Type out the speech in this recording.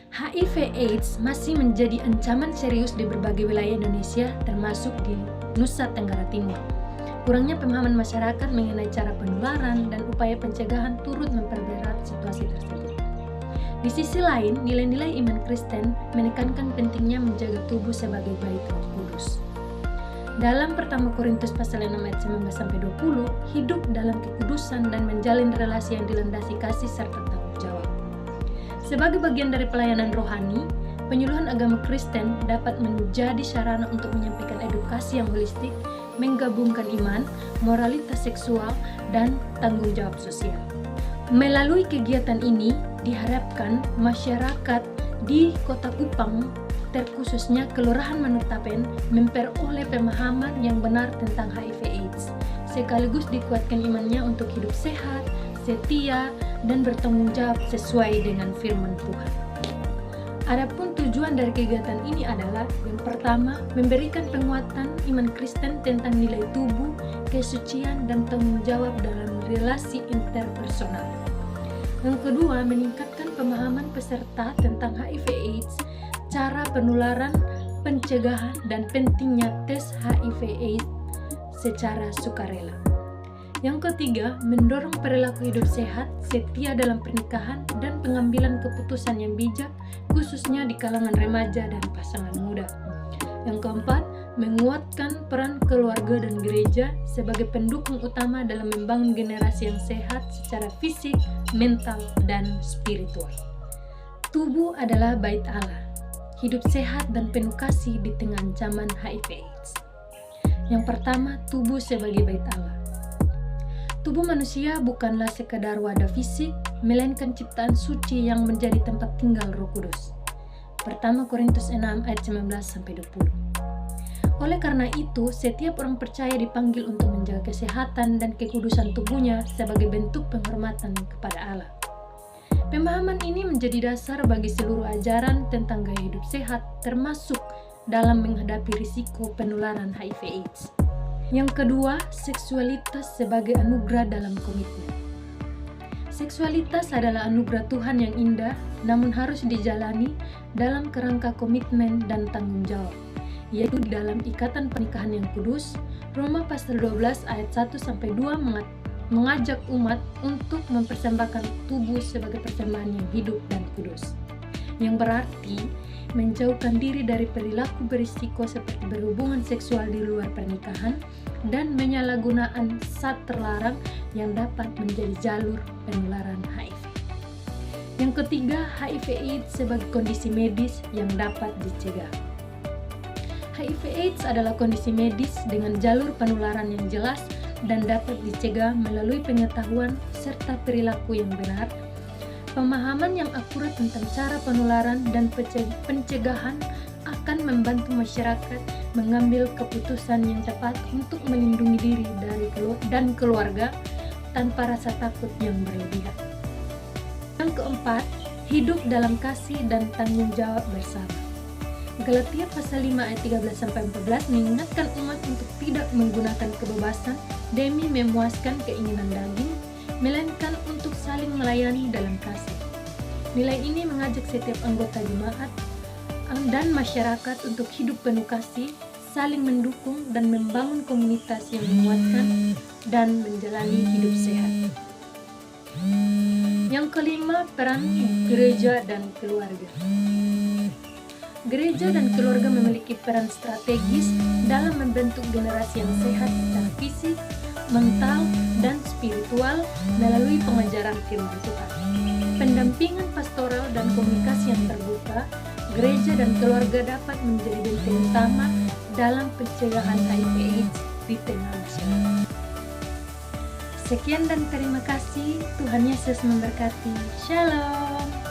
HIV/AIDS masih menjadi ancaman serius di berbagai wilayah Indonesia, termasuk di Nusa Tenggara Timur. Kurangnya pemahaman masyarakat mengenai cara penularan dan upaya pencegahan turut memperberat situasi tersebut. Di sisi lain, nilai-nilai iman Kristen menekankan pentingnya menjaga tubuh sebagai bait Roh Kudus. Dalam pertama Korintus pasal 6 ayat 19-20, hidup dalam kekudusan dan menjalin relasi yang dilandasi kasih serta tanggung jawab. Sebagai bagian dari pelayanan rohani, penyuluhan agama Kristen dapat menjadi sarana untuk menyampaikan edukasi yang holistik, menggabungkan iman, moralitas seksual, dan tanggung jawab sosial. Melalui kegiatan ini, diharapkan masyarakat di Kota Kupang, terkhususnya Kelurahan Manuktapen, memperoleh pemahaman yang benar tentang HIV/AIDS, sekaligus dikuatkan imannya untuk hidup sehat, setia, dan bertanggung jawab sesuai dengan firman Tuhan. Adapun tujuan dari kegiatan ini adalah yang pertama, memberikan penguatan iman Kristen tentang nilai tubuh, kesucian, dan tanggung jawab dalam relasi interpersonal. Yang kedua, meningkatkan pemahaman peserta tentang HIV/AIDS, cara penularan, pencegahan, dan pentingnya tes HIV/AIDS secara sukarela. Yang ketiga, mendorong perilaku hidup sehat, setia dalam pernikahan, dan pengambilan keputusan yang bijak, khususnya di kalangan remaja dan pasangan muda. Yang keempat, menguatkan peran keluarga dan gereja sebagai pendukung utama dalam membangun generasi yang sehat secara fisik, mental, dan spiritual. Tubuh adalah bait Allah. Hidup sehat dan penuh kasih di tengah ancaman HIV/AIDS. Yang pertama, tubuh sebagai bait Allah. Tubuh manusia bukanlah sekadar wadah fisik, melainkan ciptaan suci yang menjadi tempat tinggal Roh Kudus. Pertama Korintus 6 ayat 19-20. Oleh karena itu, setiap orang percaya dipanggil untuk menjaga kesehatan dan kekudusan tubuhnya sebagai bentuk penghormatan kepada Allah. Pemahaman ini menjadi dasar bagi seluruh ajaran tentang gaya hidup sehat, termasuk dalam menghadapi risiko penularan HIV/AIDS. Yang kedua, seksualitas sebagai anugerah dalam komitmen. Seksualitas adalah anugerah Tuhan yang indah, namun harus dijalani dalam kerangka komitmen dan tanggung jawab, yaitu di dalam ikatan pernikahan yang kudus. Roma pasal 12 ayat 1-2 mengajak umat untuk mempersembahkan tubuh sebagai persembahan yang hidup dan kudus, yang berarti menjauhkan diri dari perilaku berisiko seperti berhubungan seksual di luar pernikahan dan penyalahgunaan zat terlarang yang dapat menjadi jalur penularan HIV. Yang ketiga, HIV/AIDS sebagai kondisi medis yang dapat dicegah. HIV/AIDS adalah kondisi medis dengan jalur penularan yang jelas dan dapat dicegah melalui pengetahuan serta perilaku yang benar. Pemahaman yang akurat tentang cara penularan dan pencegahan akan membantu masyarakat mengambil keputusan yang tepat untuk melindungi diri dan keluarga tanpa rasa takut yang berlebihan. Yang keempat, hidup dalam kasih dan tanggung jawab bersama. Galatia pasal 5 ayat 13-14 mengingatkan umat untuk tidak menggunakan kebebasan demi memuaskan keinginan daging, melainkan untuk saling melayani dalam kasih. Nilai ini mengajak setiap anggota jemaat dan masyarakat untuk hidup penuh kasih, saling mendukung dan membangun komunitas yang menguatkan dan menjalani hidup sehat. Yang kelima, peran gereja dan keluarga. Gereja dan keluarga memiliki peran strategis dalam membentuk generasi yang sehat secara fisik, mental, dan spiritual melalui pengajaran firman Tuhan. Pendampingan pastoral dan komunikasi yang terbuka, gereja dan keluarga dapat menjadi benteng utama dalam pencegahan HIV/AIDS di tengah masyarakat. Sekian dan terima kasih. Tuhan Yesus memberkati. Shalom.